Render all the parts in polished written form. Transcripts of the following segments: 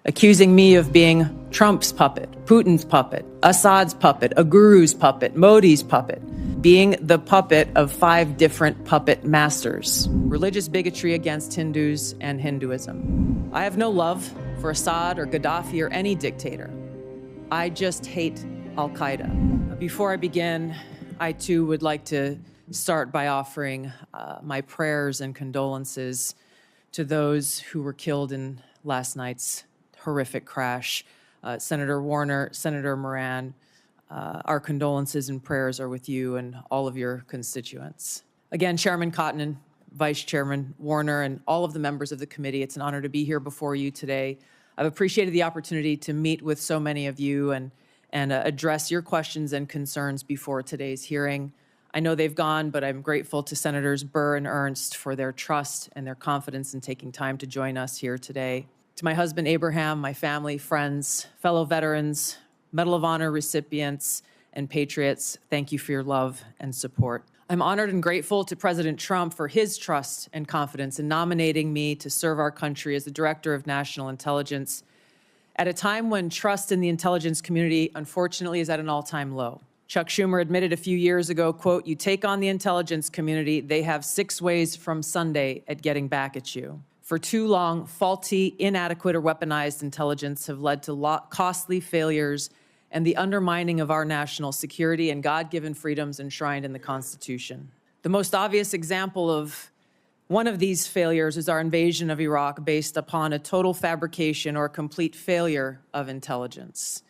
accusing me of being Trump's puppet, Putin's puppet, Assad's puppet, a guru's puppet, Modi's puppet, being the puppet of 5 different puppet masters, religious bigotry against Hindus and Hinduism. I have no love for Assad or Gaddafi or any dictator. I just hate al-Qaeda. Before I begin, I too would like to start by offering my prayers and condolences to those who were killed in last night's horrific crash. Senator Warner, Senator Moran, our condolences and prayers are with you and all of your constituents. Again, Chairman Cotton, Vice Chairman Warner, and all of the members of the committee, it's an honor to be here before you today. I've appreciated the opportunity to meet with so many of you and address your questions and concerns before today's hearing. I know they've gone, but I'm grateful to Senators Burr and Ernst for their trust and their confidence in taking time to join us here today. To my husband, Abraham, my family, friends, fellow veterans, Medal of Honor recipients, and patriots, thank you for your love and support. I'm honored and grateful to President Trump for his trust and confidence in nominating me to serve our country as the Director of National Intelligence at a time when trust in the intelligence community, unfortunately, is at an all-time low. Chuck Schumer admitted a few years ago, quote, "You take on the intelligence community, they have 6 ways from Sunday at getting back at you." For too long, faulty, inadequate, or weaponized intelligence have led to costly failures and the undermining of our national security and God-given freedoms enshrined in the Constitution. The most obvious example of one of these failures is our invasion of Iraq based upon a total fabrication or complete failure of intelligence.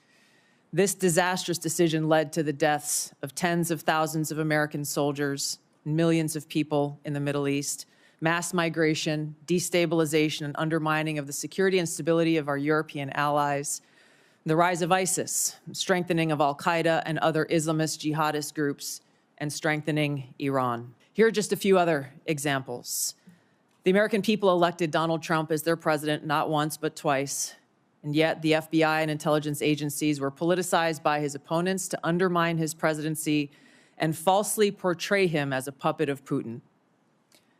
This disastrous decision led to the deaths of tens of thousands of American soldiers, millions of people in the Middle East, mass migration, destabilization, and undermining of the security and stability of our European allies, the rise of ISIS, strengthening of al-Qaeda and other Islamist jihadist groups, and strengthening Iran. Here are just a few other examples. The American people elected Donald Trump as their president not once but twice, and yet the FBI and intelligence agencies were politicized by his opponents to undermine his presidency and falsely portray him as a puppet of Putin.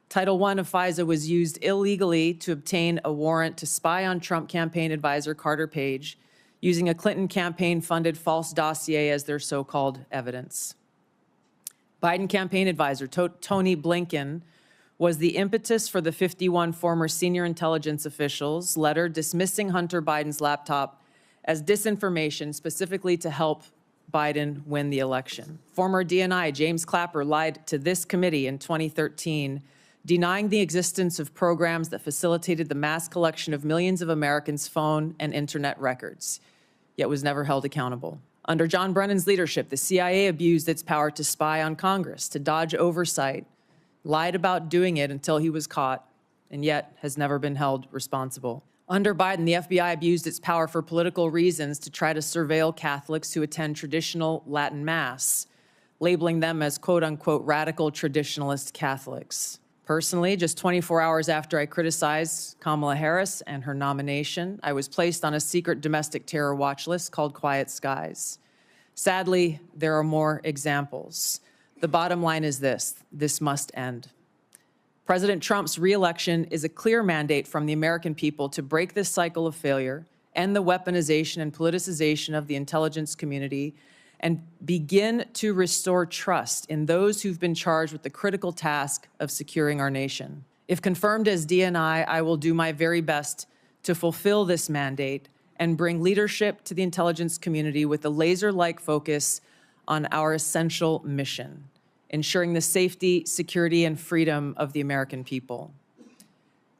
Title I of FISA was used illegally to obtain a warrant to spy on Trump campaign advisor Carter Page, using a Clinton campaign-funded false dossier as their so-called evidence. Biden campaign advisor Tony Blinken was the impetus for the 51 former senior intelligence officials' letter dismissing Hunter Biden's laptop as disinformation specifically to help Biden win the election. Former DNI James Clapper lied to this committee in 2013, denying the existence of programs that facilitated the mass collection of millions of Americans' phone and internet records, yet was never held accountable. Under John Brennan's leadership, the CIA abused its power to spy on Congress, to dodge oversight, lied about doing it until he was caught, and yet has never been held responsible. Under Biden, the FBI abused its power for political reasons to try to surveil Catholics who attend traditional Latin Mass, labeling them as quote-unquote radical traditionalist Catholics. Personally, just 24 hours after I criticized Kamala Harris and her nomination, I was placed on a secret domestic terror watch list called Quiet Skies. Sadly, there are more examples. The bottom line is this must end. President Trump's re-election is a clear mandate from the American people to break this cycle of failure, end the weaponization and politicization of the intelligence community, and begin to restore trust in those who've been charged with the critical task of securing our nation. If confirmed as DNI, I will do my very best to fulfill this mandate and bring leadership to the intelligence community with a laser-like focus on our essential mission, ensuring the safety, security, and freedom of the American people.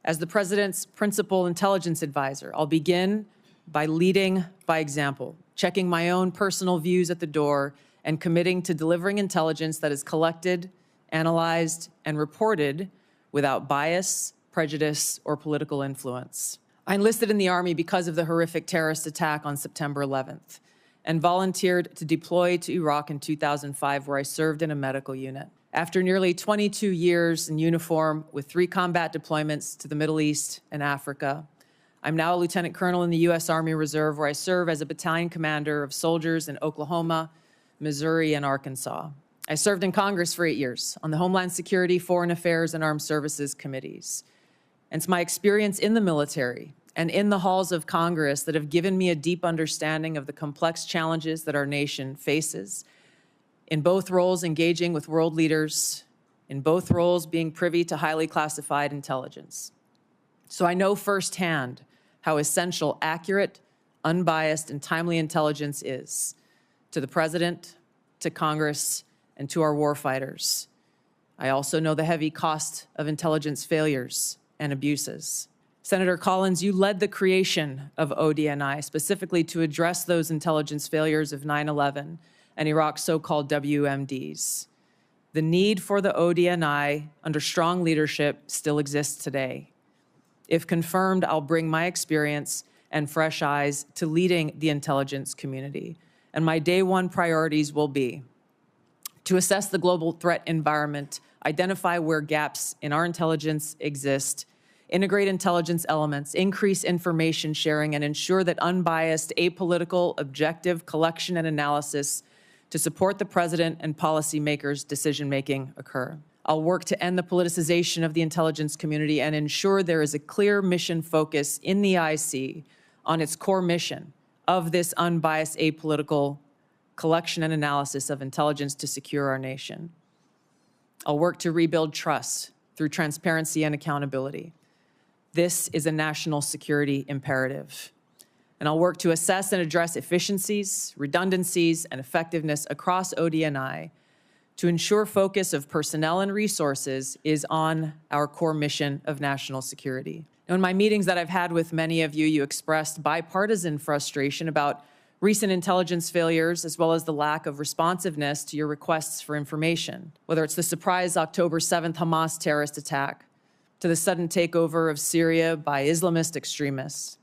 As the President's principal intelligence advisor, I'll begin by leading by example, checking my own personal views at the door, and committing to delivering intelligence that is collected, analyzed, and reported without bias, prejudice, or political influence. I enlisted in the Army because of the horrific terrorist attack on September 11th and volunteered to deploy to Iraq in 2005, where I served in a medical unit. After nearly 22 years in uniform with 3 combat deployments to the Middle East and Africa, I'm now a lieutenant colonel in the U.S. Army Reserve, where I serve as a battalion commander of soldiers in Oklahoma, Missouri, and Arkansas. I served in Congress for 8 years on the Homeland Security, Foreign Affairs, and Armed Services committees. And it's my experience in the military and in the halls of Congress that have given me a deep understanding of the complex challenges that our nation faces, in both roles engaging with world leaders, in both roles being privy to highly classified intelligence. So I know firsthand how essential accurate, unbiased, and timely intelligence is to the President, to Congress, and to our warfighters. I also know the heavy cost of intelligence failures and abuses. Senator Collins, you led the creation of ODNI specifically to address those intelligence failures of 9/11 and Iraq's so-called WMDs. The need for the ODNI under strong leadership still exists today. If confirmed, I'll bring my experience and fresh eyes to leading the intelligence community. And my day one priorities will be to assess the global threat environment, identify where gaps in our intelligence exist, integrate intelligence elements, increase information sharing, and ensure that unbiased, apolitical, objective collection and analysis to support the President and policymakers' decision-making occur. I'll work to end the politicization of the intelligence community and ensure there is a clear mission focus in the IC on its core mission of this unbiased, apolitical collection and analysis of intelligence to secure our nation. I'll work to rebuild trust through transparency and accountability. This is a national security imperative. And I'll work to assess and address efficiencies, redundancies, and effectiveness across ODNI to ensure focus of personnel and resources is on our core mission of national security. Now, in my meetings that I've had with many of you, you expressed bipartisan frustration about recent intelligence failures, as well as the lack of responsiveness to your requests for information, whether it's the surprise October 7th Hamas terrorist attack, to the sudden takeover of Syria by Islamist extremists,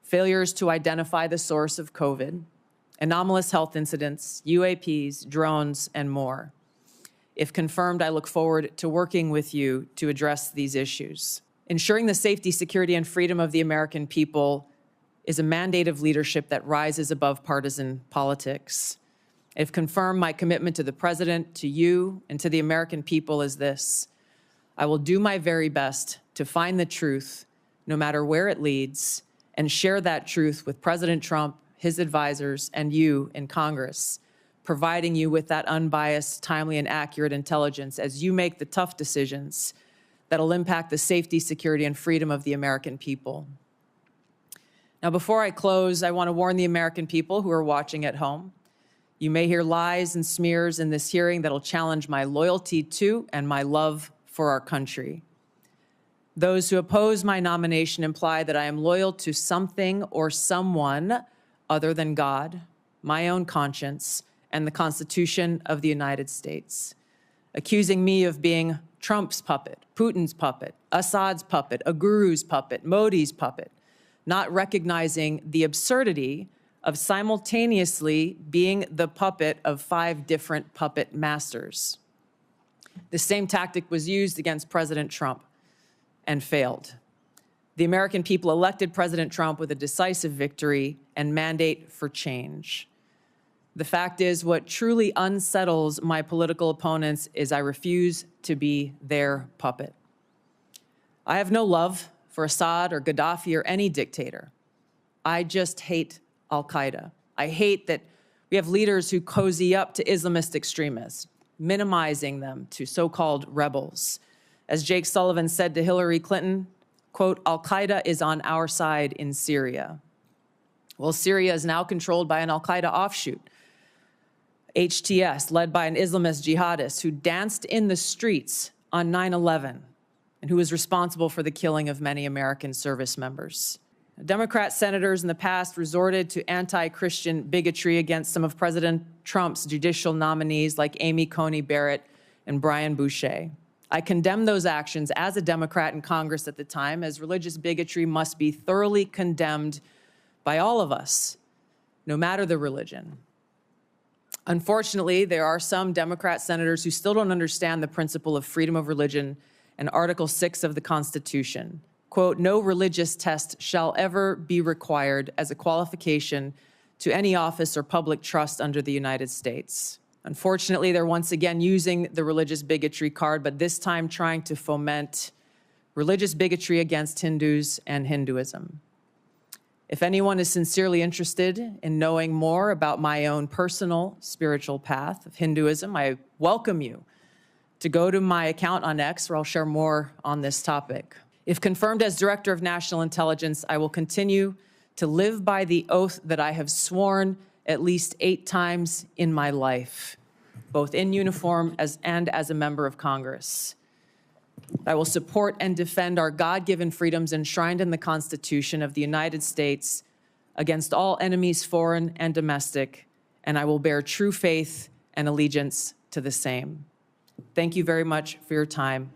failures to identify the source of COVID, anomalous health incidents, UAPs, drones, and more. If confirmed, I look forward to working with you to address these issues. Ensuring the safety, security, and freedom of the American people is a mandate of leadership that rises above partisan politics. If confirmed, my commitment to the President, to you, and to the American people is this: I will do my very best to find the truth, no matter where it leads, and share that truth with President Trump, his advisors, and you in Congress, providing you with that unbiased, timely, and accurate intelligence as you make the tough decisions that'll impact the safety, security, and freedom of the American people. Now, before I close, I want to warn the American people who are watching at home. You may hear lies and smears in this hearing that'll challenge my loyalty to and my love for our country. Those who oppose my nomination imply that I am loyal to something or someone other than God, my own conscience, and the Constitution of the United States, accusing me of being Trump's puppet, Putin's puppet, Assad's puppet, a guru's puppet, Modi's puppet, not recognizing the absurdity of simultaneously being the puppet of 5 different puppet masters. The same tactic was used against President Trump and failed. The American people elected President Trump with a decisive victory and mandate for change. The fact is, what truly unsettles my political opponents is I refuse to be their puppet. I have no love for Assad or Gaddafi or any dictator. I just hate al-Qaeda. I hate that we have leaders who cozy up to Islamist extremists, minimizing them to so-called rebels. As Jake Sullivan said to Hillary Clinton, quote, al-Qaeda is on our side in Syria. Well, Syria is now controlled by an al-Qaeda offshoot, HTS, led by an Islamist jihadist who danced in the streets on 9/11 and who was responsible for the killing of many American service members. Democrat senators in the past resorted to anti-Christian bigotry against some of President Trump's judicial nominees like Amy Coney Barrett and Brian Boucher. I condemn those actions as a Democrat in Congress at the time, as religious bigotry must be thoroughly condemned by all of us, no matter the religion. Unfortunately, there are some Democrat senators who still don't understand the principle of freedom of religion and Article 6 of the Constitution. Quote, no religious test shall ever be required as a qualification to any office or public trust under the United States. Unfortunately, they're once again using the religious bigotry card, but this time trying to foment religious bigotry against Hindus and Hinduism. If anyone is sincerely interested in knowing more about my own personal spiritual path of Hinduism, I welcome you to go to my account on X, where I'll share more on this topic. If confirmed as Director of National Intelligence, I will continue to live by the oath that I have sworn at least 8 times in my life, both in uniform and as a member of Congress. I will support and defend our God-given freedoms enshrined in the Constitution of the United States against all enemies, foreign and domestic, and I will bear true faith and allegiance to the same. Thank you very much for your time.